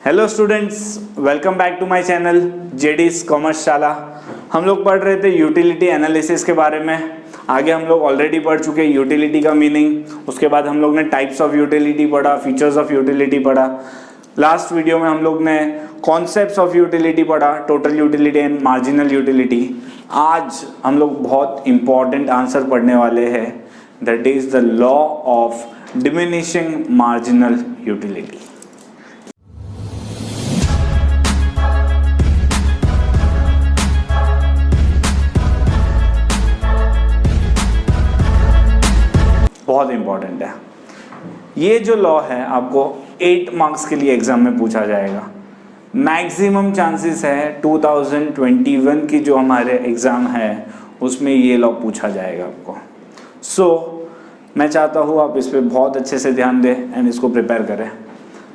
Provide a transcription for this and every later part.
Hello students, welcome back to my channel JD's commerce शाला। हम लोग पढ़ रहे थे यूटिलिटी एनालिसिस के बारे में। आगे हम लोग ऑलरेडी पढ़ चुके हैं यूटिलिटी का मीनिंग। उसके बाद हम लोग ने टाइप्स ऑफ यूटिलिटी पढ़ा, फीचर्स ऑफ यूटिलिटी पढ़ा। लास्ट वीडियो में हम लोग ने कॉन्सेप्ट्स ऑफ यूटिलिटी पढ़ा, total utility and marginal utility. आज हम लोग बहुत इंपॉर्टेंट आंसर पढ़ने वाले हैं, that is the law of diminishing marginal utility. बहुत इंपॉर्टेंट है ये जो लॉ है, आपको 8 मार्क्स के लिए एग्जाम में पूछा जाएगा। मैक्सिमम चांसेस है 2021 की जो हमारे एग्जाम है उसमें ये लॉ पूछा जाएगा आपको। मैं चाहता हूँ आप इस पे बहुत अच्छे से ध्यान दें एंड इसको प्रिपेयर करें।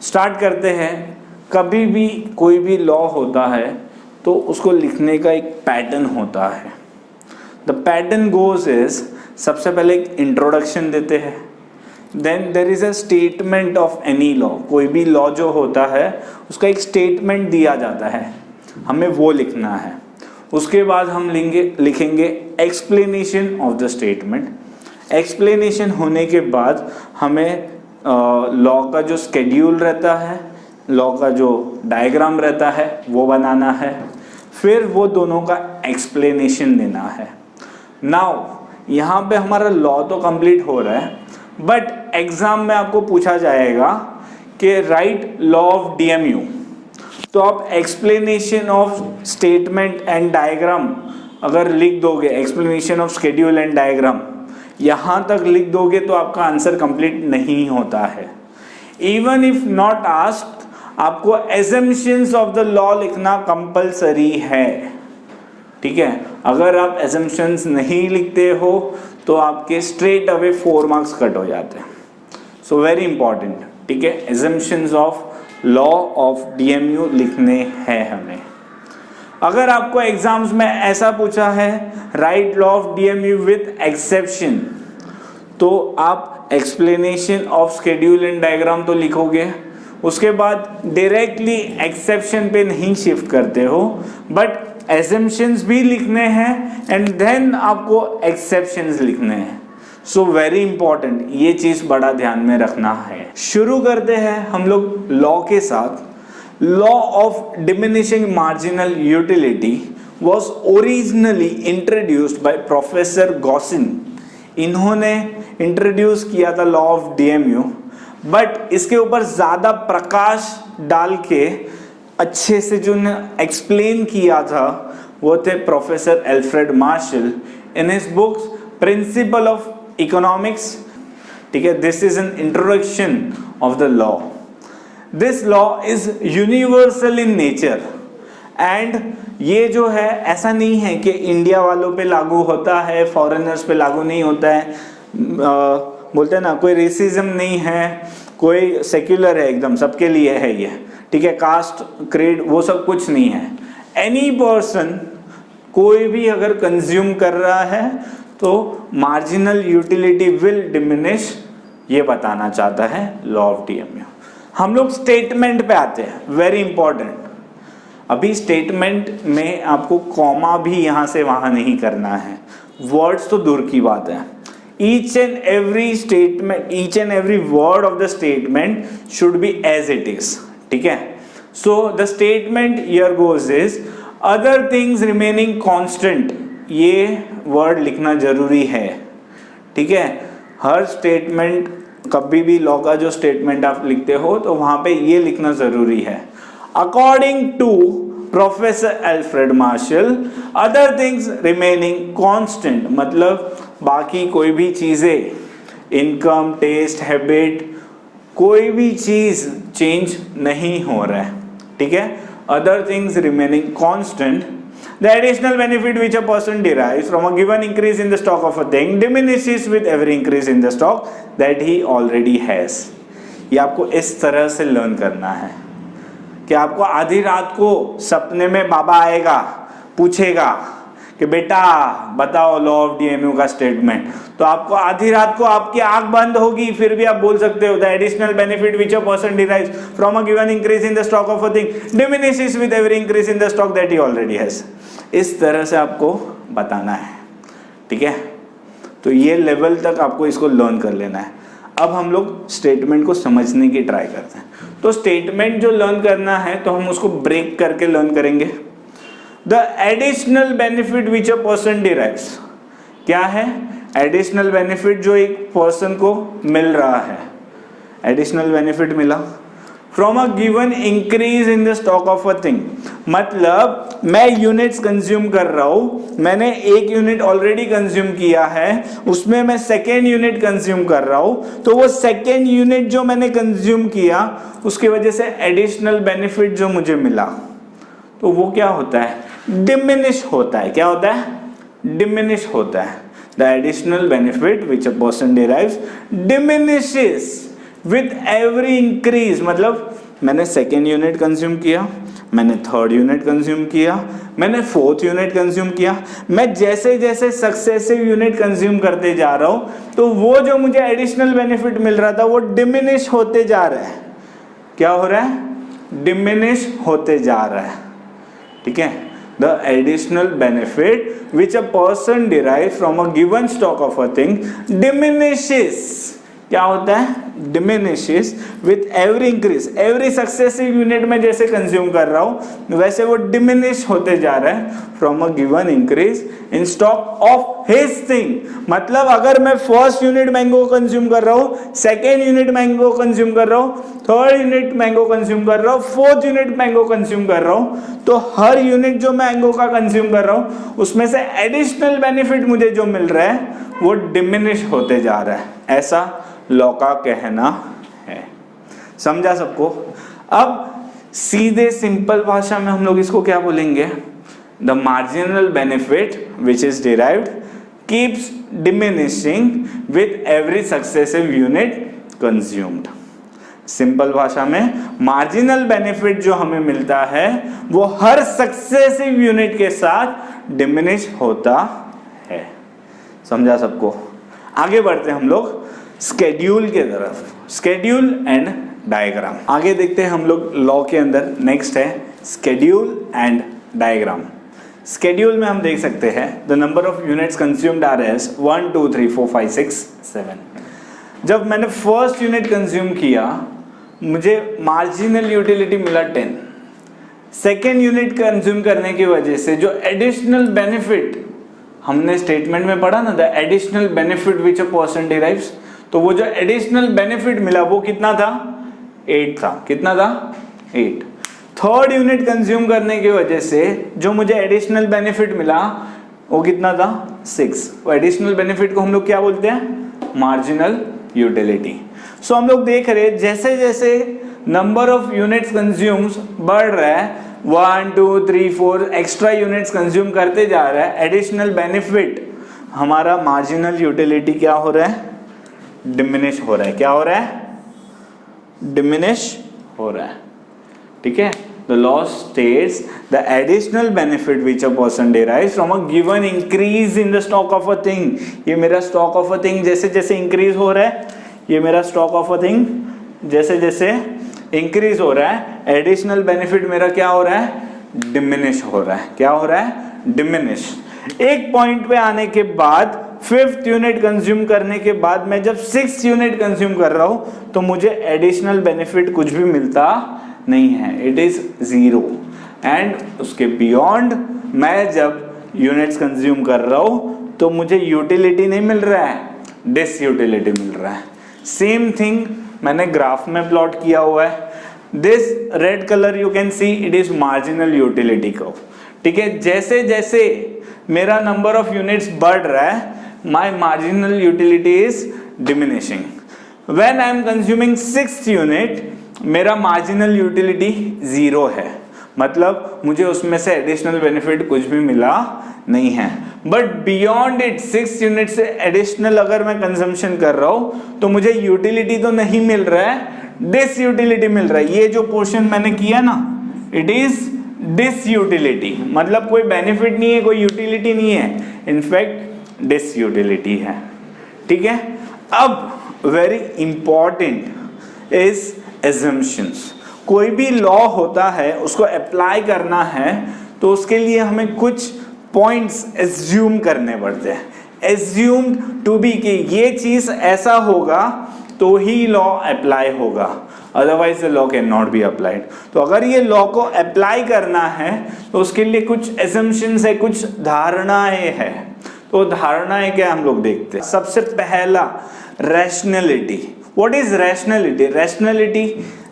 स्टार्ट करते हैं। कभी भी कोई भी लॉ होता है तो उसको लिखने का एक पैटर्न होता है। द पैटर्न गोज इज, सबसे पहले एक इंट्रोडक्शन देते हैं, then there is a statement of any law. कोई भी लॉ जो होता है उसका एक स्टेटमेंट दिया जाता है, हमें वो लिखना है। उसके बाद हम लिखेंगे explanation of the statement. Explanation होने के बाद हमें लॉ का जो स्केड्यूल रहता है, लॉ का जो डायग्राम रहता है वो बनाना है। फिर वो दोनों का एक्सप्लेनेशन देना है। नाउ यहाँ पे हमारा लॉ तो कंप्लीट हो रहा है, बट एग्जाम में आपको पूछा जाएगा कि राइट लॉ ऑफ डीएमयू। तो आप explanation of statement and diagram अगर लिख दोगे, explanation of schedule and diagram यहाँ तक लिख दोगे तो आपका आंसर कंप्लीट नहीं होता है। इवन इफ नॉट आस्क्ड, आपको एजम्पशंस ऑफ द लॉ लिखना कंपल्सरी है। ठीक है, अगर आप एजम्पशंस नहीं लिखते हो तो आपके स्ट्रेट अवे 4 मार्क्स कट हो जाते हैं। So very important. ठीक है, assumptions of law of DMU लिखने हैं हमें। अगर आपको एग्जाम्स में ऐसा पूछा है right law of DMU with exception, तो आप explanation of schedule and diagram तो लिखोगे, उसके बाद डायरेक्टली एक्सेप्शन पे नहीं शिफ्ट करते हो, बट एजम्पशंस भी लिखने हैं एंड देन आपको एक्सेप्शंस लिखने हैं। सो वेरी इंपॉर्टेंट, ये चीज बड़ा ध्यान में रखना है। शुरू करते हैं हम लोग लॉ के साथ। Law of diminishing marginal utility was originally introduced by professor Gaussian. इन्होंने इंट्रोड्यूस किया था लॉ ऑफ डीएमयू, बट इसके ऊपर ज्यादा प्रकाश डाल के अच्छे से जो एक्सप्लेन किया था वो थे professor Alfred martial in his books principle of economics. ठीक है, this is an introduction of the law. This law is universal in nature and ये जो है ऐसा नहीं है कि इंडिया वालों पे लागू होता है, फॉरेनर्स पे लागू नहीं होता है। बोलते हैं ना, कोई रेसिज्म नहीं है, कोई सेक्युलर है, एकदम सबके लिए है ये। ठीक है, कास्ट क्रीड वो सब कुछ नहीं है। एनी पर्सन, कोई भी अगर कंज्यूम कर रहा है तो मार्जिनल यूटिलिटी विल डिमिनिश, ये बताना चाहता है लॉ ऑफ डीएमयू। हम लोग स्टेटमेंट पे आते हैं, वेरी इंपॉर्टेंट। अभी स्टेटमेंट में आपको कॉमा भी यहां से वहां नहीं करना है, वर्ड्स तो दूर की बात है। each and every word of the statement should be as it is. ठीक है, so the statement here goes is other things remaining constant, ये वर्ड लिखना जरूरी है। ठीक है, हर स्टेटमेंट, कभी भी लॉ का जो स्टेटमेंट आप लिखते हो तो वहां पे ये लिखना जरूरी है। According to professor Alfred Marshall, other things remaining constant, मतलब बाकी कोई भी चीजें, इनकम, टेस्ट, हैबिट, कोई भी चीज चेंज नहीं हो रहा है। ठीक है, other things remaining constant, the additional benefit which a person derives from a given increase in the stock of a thing diminishes with every increase in the stock that he already has. ये आपको इस तरह से learn करना है कि आपको आधी रात को सपने में बाबा आएगा, पूछेगा कि बेटा बताओ लॉ ऑफ डीएमयू का स्टेटमेंट, तो आपको आधी रात को आपकी आंख बंद होगी फिर भी आप बोल सकते हो the additional benefit which a person derives from a given increase in the stock of a thing diminishes with every increase in the stock that he already has. इस तरह से आपको बताना है, ठीक है। तो ये लेवल तक आपको इसको लर्न कर लेना है। अब हम लोग स्टेटमेंट को समझने की ट्राई करते हैं। तो स्टेटमेंट जो लर्न करना है तो हम उसको ब्रेक करके लर्न करेंगे। The additional benefit which a person derives, क्या है एडिशनल बेनिफिट जो एक पर्सन को मिल रहा है, एडिशनल बेनिफिट मिला from a given increase in the stock of a thing, मतलब मैं यूनिट्स कंज्यूम कर रहा हूं, मैंने एक यूनिट ऑलरेडी कंज्यूम किया है, उसमें मैं सेकेंड यूनिट कंज्यूम कर रहा हूं, तो वो सेकेंड यूनिट जो मैंने कंज्यूम किया उसकी वजह से एडिशनल बेनिफिट जो मुझे मिला तो वो क्या होता है, डिमिनिश होता है। क्या होता है, डिमिनिश होता है। The additional benefit which a person derives diminishes with every increase, मतलब मैंने सेकेंड यूनिट कंज्यूम किया, मैंने थर्ड यूनिट कंज्यूम किया, मैंने फोर्थ यूनिट कंज्यूम किया, मैं जैसे जैसे सक्सेसिव यूनिट कंज्यूम करते जा रहा हूं तो वो जो मुझे एडिशनल बेनिफिट मिल रहा था वो डिमिनिश होते जा रहा है। क्या हो रहा है, डिमिनिश होते जा रहा है, ठीक है। The additional benefit which a person derives from a given stock of a thing diminishes, क्या होता है, diminishes with every increase, every successive unit में जैसे कंज्यूम कर रहा हूं वैसे वो diminish होते जा रहा है from a given increase in stock of his thing, मतलब अगर मैं फर्स्ट यूनिट मैंगो कंज्यूम कर रहा हूं, सेकेंड यूनिट मैंगो कंज्यूम कर रहा हूं, थर्ड यूनिट मैंगो कंज्यूम कर रहा हूं, फोर्थ यूनिट मैंगो कंज्यूम कर रहा हूं, तो हर यूनिट जो मैंगो का कंज्यूम कर रहा हूं उसमें से एडिशनल बेनिफिट मुझे जो मिल रहा है वो डिमिनिश होते जा रहा है, ऐसा लॉ का कहना है। समझा सबको। अब सीधे सिंपल भाषा में हम लोग इसको क्या बोलेंगे, the marginal benefit which is derived keeps diminishing with every successive unit consumed. Simple भाषा में मार्जिनल बेनिफिट जो हमें मिलता है वो हर सक्सेसिव यूनिट के साथ डिमिनिश होता है। समझा सबको। आगे बढ़ते हैं हम लोग स्केड्यूल के तरफ, स्केड्यूल एंड डायग्राम। आगे देखते हैं हम लोग लॉ के अंदर। नेक्स्ट है स्केड्यूल एंड डायग्राम। स्केड्यूल में हम देख सकते हैं the number of units consumed are as 1 2 3 4 5 6 7। जब मैंने फर्स्ट यूनिट कंज्यूम किया मुझे मार्जिनल यूटिलिटी मिला 10। सेकेंड यूनिट कंज्यूम करने की वजह से जो एडिशनल बेनिफिट हमने स्टेटमेंट में पढ़ा ना, the additional benefit which a person derives, तो वो जो एडिशनल बेनिफिट मिला वो कितना था, 8 था। कितना था, 8। थर्ड यूनिट कंज्यूम करने की वजह से जो मुझे एडिशनल बेनिफिट मिला वो कितना था, 6। वो एडिशनल बेनिफिट को हम लोग क्या बोलते हैं, मार्जिनल यूटिलिटी। सो हम लोग देख रहे हैं जैसे जैसे नंबर ऑफ यूनिट्स कंज्यूम्स बढ़ रहा है, 1 2 3 4 एक्स्ट्रा यूनिट्स कंज्यूम करते जा रहा है, एडिशनल बेनिफिट हमारा मार्जिनल यूटिलिटी क्या हो रहा है, डिमिनिश हो रहा है। क्या हो रहा है, डिमिनिश हो रहा है, ठीक है। The law states the additional benefit which a person derives from a given increase in the stock of a thing। ये मेरा stock of a thing जैसे जैसे increase हो रहा है, ये मेरा stock of a thing जैसे जैसे increase हो रहा है, additional benefit मेरा क्या हो रहा है, diminish हो रहा है। क्या हो रहा है, diminish। एक पॉइंट पे आने के बाद फिफ्थ यूनिट कंज्यूम करने के बाद मैं जब 6th यूनिट कंज्यूम कर रहा हूं तो मुझे एडिशनल बेनिफिट कुछ भी मिलता नहीं है, इट इज 0। एंड उसके बियॉन्ड मैं जब यूनिट्स कंज्यूम कर रहा हूं तो मुझे यूटिलिटी नहीं मिल रहा है, डिस यूटिलिटी मिल रहा है। सेम थिंग मैंने ग्राफ में प्लॉट किया हुआ है। This red colour you can see it is marginal utility curve, ठीक है। जैसे जैसे मेरा नंबर ऑफ यूनिट्स बढ़ रहा है my marginal utility is diminishing. When I am consuming 6th unit मेरा marginal utility 0 है, मतलब मुझे उसमें से additional benefit कुछ भी मिला नहीं है। But beyond it 6th unit से additional अगर मैं consumption कर रहा हूँ तो मुझे utility तो नहीं मिल रहा है, dis utility मिल रहा है। ये जो portion मैंने किया ना, it is डिसयूटिलिटी, मतलब कोई बेनिफिट नहीं है, कोई यूटिलिटी नहीं है, इनफैक्ट डिसयूटिलिटी है। ठीक है, अब वेरी इंपॉर्टेंट इज एजम्पशंस। कोई भी लॉ होता है उसको अप्लाई करना है तो उसके लिए हमें कुछ पॉइंट्स एज्यूम करने पड़ते हैं। एज्यूम्ड टू बी कि ये चीज ऐसा होगा तो ही लॉ अप्लाई होगा, otherwise the law can not be applied. तो अगर ये लॉ को अप्लाई करना है तो उसके लिए कुछ एजम्पशंस है, कुछ धारणाएं है। तो धारणाएं क्या हम लोग देखते हैं। सबसे पहला rationality. What is rationality? Rationality,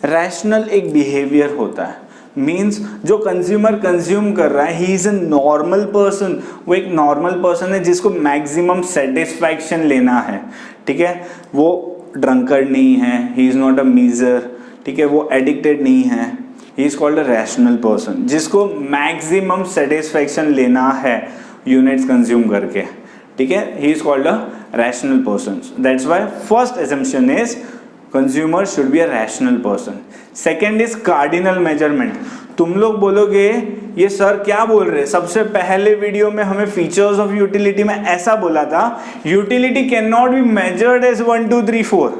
rational एक बिहेवियर होता है, मीन्स जो कंज्यूमर कंज्यूम कर रहा है, he is a normal person, वो एक नॉर्मल पर्सन है जिसको मैक्सिमम सेटिस्फैक्शन लेना है। ठीक है, वो ड्रंकर्ड नहीं है, he is not a miser, ठीक है, वो एडिक्टेड नहीं है, he is called a rational person, जिसको मैक्सिमम सेटिस्फैक्शन लेना है यूनिट्स कंज्यूम करके। ठीक है, he is called a rational person. That's why first assumption is consumer should be a rational person. Second is cardinal measurement. तुम लोग बोलोगे ये सर क्या बोल रहे हैं, सबसे पहले वीडियो में हमें फीचर्स ऑफ यूटिलिटी में ऐसा बोला था, utility can not be measured as 1 2 3 4।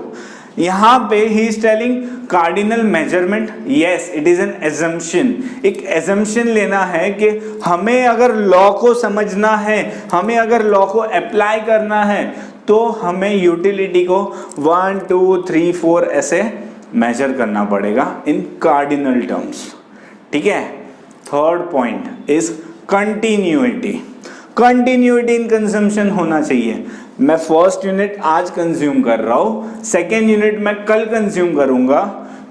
यहाँ पे he is telling cardinal measurement. Yes, it is an assumption. एक एजम्पशन लेना है कि हमें अगर लॉ को समझना है, हमें अगर लॉ को अप्लाई करना है तो हमें यूटिलिटी को 1 2 3 4 ऐसे मेजर करना पड़ेगा इन कार्डिनल टर्म्स। ठीक है, third point is continuity. Continuity in consumption होना चाहिए। मैं फर्स्ट यूनिट आज कंज्यूम कर रहा हूं, सेकेंड यूनिट मैं कल कंज्यूम करूंगा,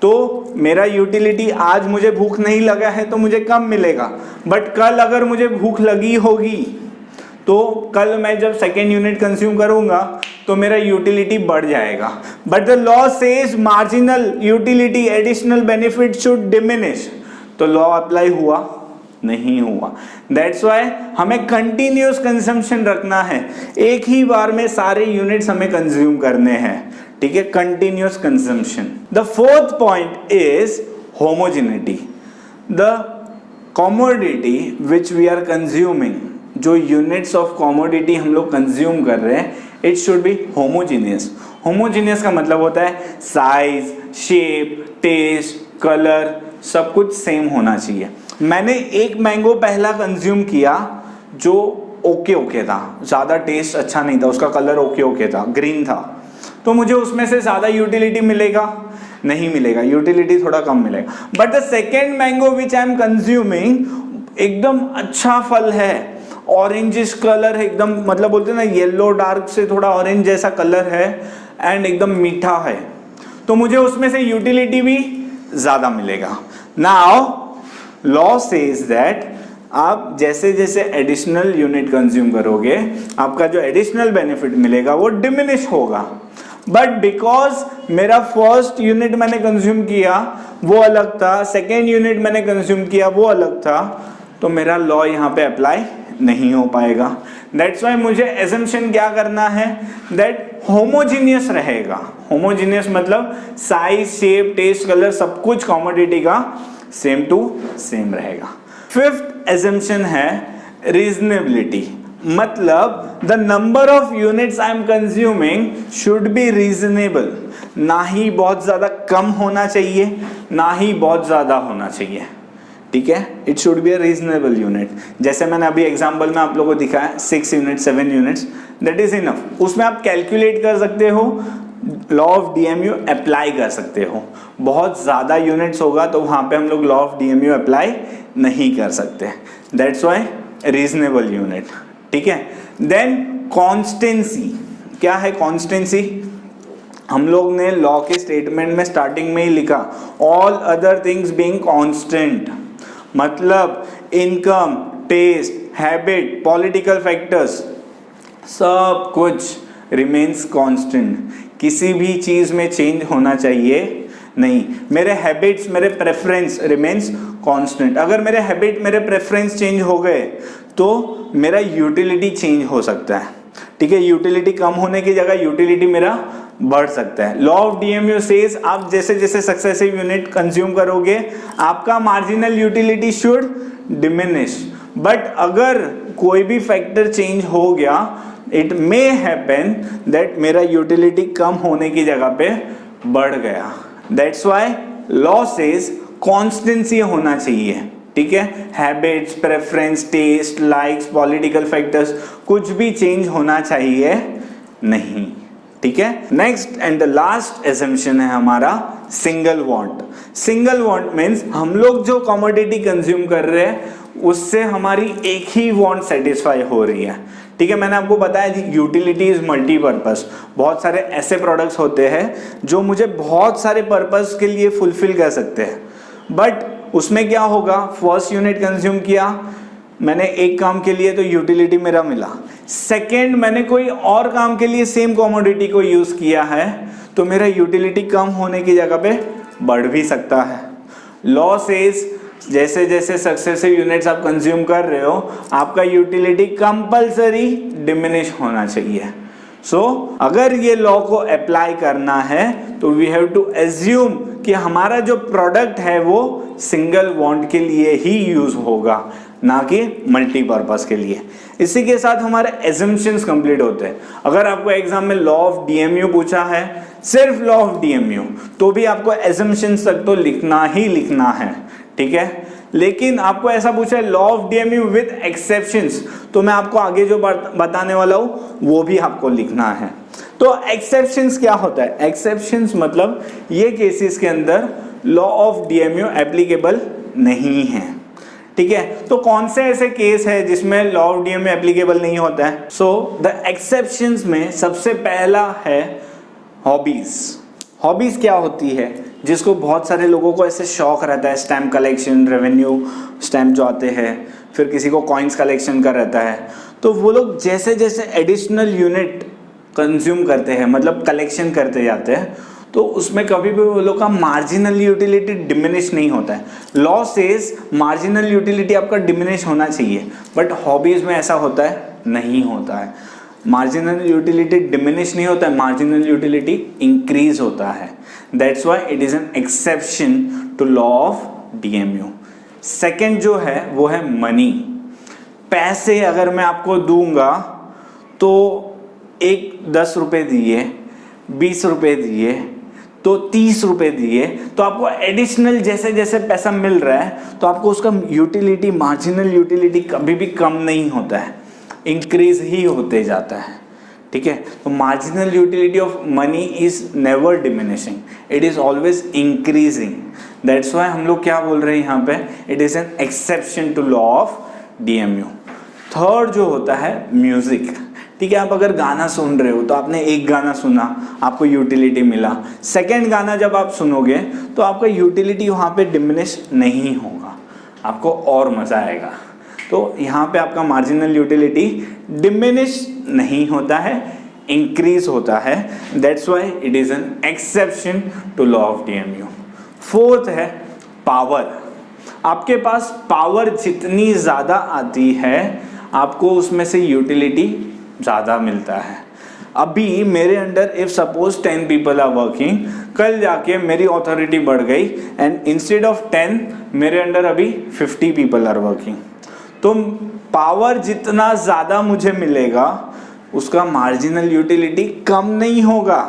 तो मेरा यूटिलिटी आज मुझे भूख नहीं लगा है तो मुझे कम मिलेगा, बट कल अगर मुझे भूख लगी होगी तो कल मैं जब सेकेंड यूनिट कंज्यूम करूंगा तो मेरा यूटिलिटी बढ़ जाएगा। But the law says marginal utility additional benefit should diminish. तो लॉ अप्लाई हुआ? नहीं हुआ। दैट्स व्हाई हमें कंटिन्यूअस कंजम्पशन रखना है, एक ही बार में सारे यूनिट्स हमें कंज्यूम करने हैं। ठीक है, continuous consumption. The fourth point is homogeneity. The commodity which we are consuming, जो यूनिट्स ऑफ कमोडिटी हम लोग कंज्यूम कर रहे हैं, it should be homogeneous. Homogeneous का मतलब होता है साइज, शेप, टेस्ट, कलर सब कुछ सेम होना चाहिए। मैंने एक मैंगो पहला कंज्यूम किया जो ओके था, ज़्यादा टेस्ट अच्छा नहीं था, उसका कलर ओके था, ग्रीन था, तो मुझे उसमें से ज़्यादा यूटिलिटी मिलेगा? नहीं मिलेगा, यूटिलिटी थोड़ा कम मिलेगा। But the second mango which I am consuming एकदम अच्छा फल है, ऑरेंजिश कलर है एकदम, मतलब बोलते हैं ना येलो डार्क से थोड़ा ऑरेंज जैसा कलर है एंड एकदम मीठा है, तो मुझे उसमें से यूटिलिटी भी ज़्यादा मिलेगा। नाउ लॉ सेज दैट आप जैसे जैसे एडिशनल यूनिट कंज्यूम करोगे आपका जो एडिशनल बेनिफिट मिलेगा वो डिमिनिश होगा। बट बिकॉज मेरा फर्स्ट यूनिट मैंने कंज्यूम किया वो अलग था, सेकेंड यूनिट मैंने कंज्यूम किया वो अलग था, तो मेरा लॉ यहाँ पे अप्लाई नहीं हो पाएगा। दैट्स वाई मुझे एजम्पशन क्या करना है, दैट होमोजीनियस रहेगा। होमोजीनियस मतलब साइज, शेप, टेस्ट, कलर सब कुछ कमोडिटी का सेम टू सेम रहेगा। फिफ्थ एजम्पशन है रीजनेबिलिटी, मतलब the number of units I am consuming should be reasonable. ना ही बहुत ज्यादा कम होना चाहिए, ना ही बहुत ज्यादा होना चाहिए। ठीक है, it should be a reasonable unit. जैसे मैंने अभी एग्जांपल में आप लोगों को दिखाया 6 units, 7 units, that is enough. उसमें आप कैलकुलेट कर सकते हो, लॉ ऑफ डीएमयू अप्लाई कर सकते हो। बहुत ज़्यादा यूनिट्स होगा तो वहाँ पे हम लोग लॉ ऑफ डीएमयू अप्लाई नहीं कर सकते। That's why reasonable unit. ठीक है, देन कॉन्स्टेंसी। क्या है कॉन्स्टेंसी? हम लोग ने लॉ के स्टेटमेंट में स्टार्टिंग में ही लिखा all other things being constant, मतलब income, taste, habit, political factors सब कुछ रिमेन्स कांस्टेंट। किसी भी चीज में चेंज होना चाहिए नहीं। मेरे हैबिट्स, मेरे प्रेफरेंस रिमेन्स कांस्टेंट। अगर मेरे हैबिट, मेरे प्रेफरेंस चेंज हो गए तो मेरा यूटिलिटी चेंज हो सकता है। ठीक है, यूटिलिटी कम होने की जगह यूटिलिटी मेरा बढ़ सकता है। लॉ ऑफ डीएमयू सेज आप जैसे जैसे सक्सेसिव यूनिट कंज्यूम करोगे आपका marginal utility should diminish, but अगर कोई भी फैक्टर चेंज हो गया इट मे हैपन दैट मेरा यूटिलिटी कम होने की जगह पे बढ़ गया। That's why law says constancy होना चाहिए, ठीक है। Habits, preference, taste, likes, political factors कुछ भी चेंज होना चाहिए नहीं, ठीक है। Next and the last assumption है हमारा single want. Single want means हम लोग जो कमोडिटी कंज्यूम कर रहे हैं उससे हमारी एक ही वांट सेटिस्फाई हो रही है, ठीक है। मैंने आपको बताया यूटिलिटी इज मल्टीपर्पस, बहुत सारे ऐसे प्रोडक्ट्स होते हैं जो मुझे बहुत सारे पर्पस के लिए फुलफिल कर सकते हैं, बट उसमें क्या होगा, फर्स्ट यूनिट कंज्यूम किया मैंने एक काम के लिए तो यूटिलिटी मेरा मिला, सेकेंड मैंने कोई और काम के लिए सेम कमोडिटी को यूज किया है तो मेरा यूटिलिटी कम होने की जगह पे बढ़ भी सकता है। लॉ सेज जैसे जैसे सक्सेसिव यूनिट्स आप कंज्यूम कर रहे हो आपका यूटिलिटी कंपल्सरी डिमिनिश होना चाहिए। सो अगर ये लॉ को अप्लाई करना है तो वी हैव टू एज्यूम कि हमारा जो प्रोडक्ट है वो सिंगल वांट के लिए ही यूज होगा, ना कि मल्टीपर्पस के लिए। इसी के साथ हमारे एजम्पशंस कंप्लीट होते हैं। अगर आपको एग्जाम में लॉ ऑफ डीएमयू पूछा है, सिर्फ लॉ ऑफ डीएमयू, तो भी आपको एजम्पशंस तक तो लिखना ही लिखना है, ठीक है। लेकिन आपको ऐसा पूछा है law of DMU with exceptions, तो मैं आपको आगे जो बताने वाला हूं वो भी आपको लिखना है। तो एक्सेप्शंस क्या होता है? एक्सेप्शंस मतलब ये केसेस के अंदर लॉ ऑफ डीएमयू एप्लीकेबल नहीं है, ठीक है। तो कौन से ऐसे केस है जिसमें लॉ ऑफ डीएमयू एप्लीकेबल नहीं होता है? सो द एक्सेप्शंस में सबसे पहला है हॉबीज। हॉबीज क्या होती है? जिसको बहुत सारे लोगों को ऐसे शौक रहता है, स्टैम्प कलेक्शन, रेवेन्यू स्टैम्प जो आते हैं, फिर किसी को कॉइन्स कलेक्शन का रहता है, तो वो लोग जैसे जैसे एडिशनल यूनिट कंज्यूम करते हैं, मतलब कलेक्शन करते जाते हैं, तो उसमें कभी भी वो लोग का मार्जिनल यूटिलिटी डिमिनिश नहीं होता है। लॉ सेज मार्जिनल यूटिलिटी आपका डिमिनिश होना चाहिए, बट हॉबीज में ऐसा होता है? नहीं होता है। मार्जिनल यूटिलिटी डिमिनिश नहीं होता है, मार्जिनल यूटिलिटी इंक्रीज होता है। That's why it is an exception to law of DMU. Second जो है वो है मनी। पैसे अगर मैं आपको दूंगा तो एक 10 रुपये दिए, 20 रुपये दिए, तो 30 रुपये दिए, तो आपको एडिशनल जैसे जैसे पैसा मिल रहा है तो आपको उसका यूटिलिटी, मार्जिनल यूटिलिटी कभी भी कम नहीं होता है, इंक्रीज ही होते जाता है, ठीक है। तो marginal utility of money is never diminishing, it is always increasing. That's why हम लोग क्या बोल रहे हैं यहाँ पे, it is an exception to law of DMU. Third जो होता है म्यूजिक, ठीक है। आप अगर गाना सुन रहे हो तो आपने एक गाना सुना, आपको यूटिलिटी मिला, सेकेंड गाना जब आप सुनोगे तो आपका यूटिलिटी वहाँ पे डिमिनिश नहीं होगा, आपको और मजा आएगा। तो यहाँ पे आपका मार्जिनल यूटिलिटी डिमिनिश नहीं होता है, इंक्रीज होता है। That's why it is an exception to law of DMU. Fourth है पावर। आपके पास पावर जितनी ज़्यादा आती है आपको उसमें से यूटिलिटी ज़्यादा मिलता है। अभी मेरे under if suppose 10 people are working, कल जाके मेरी ऑथोरिटी बढ़ गई एंड इंस्टेड ऑफ 10 मेरे अंडर अभी 50 पीपल आर वर्किंग। तो पावर जितना ज़्यादा मुझे मिलेगा उसका मार्जिनल यूटिलिटी कम नहीं होगा,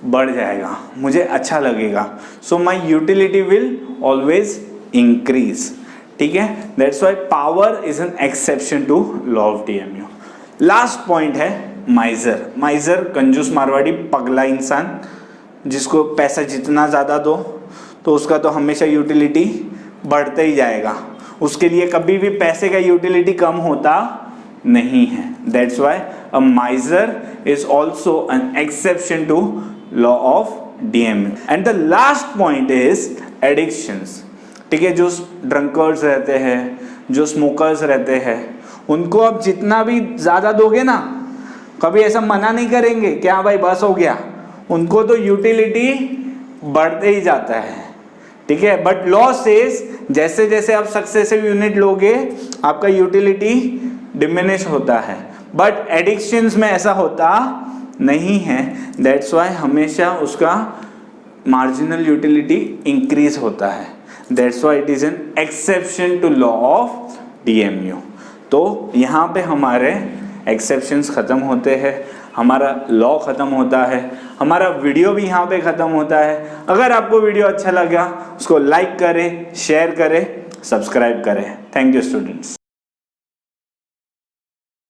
बढ़ जाएगा, मुझे अच्छा लगेगा। So my utility will always increase, ठीक है। That's why power is an exception to law of DMU. Last point है माइजर। माइजर कंजूस मारवाड़ी पगला इंसान, जिसको पैसा जितना ज़्यादा दो तो उसका तो हमेशा यूटिलिटी बढ़ते ही जाएगा, उसके लिए कभी भी पैसे का यूटिलिटी कम होता नहीं है। That's why a miser is also an exception to law of DMU. And the last point is addictions, ठीक है। जो ड्रंकर्स रहते हैं, जो स्मोकर्स रहते हैं, उनको आप जितना भी ज़्यादा दोगे ना, कभी ऐसा मना नहीं करेंगे कि हाँ भाई बस हो गया, उनको तो यूटिलिटी बढ़ते ही जाता है, ठीक है। बट लॉ सेज जैसे जैसे आप सक्सेसिव यूनिट लोगे आपका यूटिलिटी डिमिनिश होता है। बट एडिक्शंस में ऐसा होता नहीं है, दैट्स वाई हमेशा उसका मार्जिनल यूटिलिटी इंक्रीज होता है, that's why it is an exception to law of DMU। तो यहाँ पे हमारे एक्सेप्शंस ख़त्म होते हैं, हमारा लॉ ख़त्म होता है, हमारा वीडियो भी यहाँ पे ख़त्म होता है। अगर आपको वीडियो अच्छा लगा उसको लाइक करें, शेयर करें, सब्सक्राइब करें। Thank you students.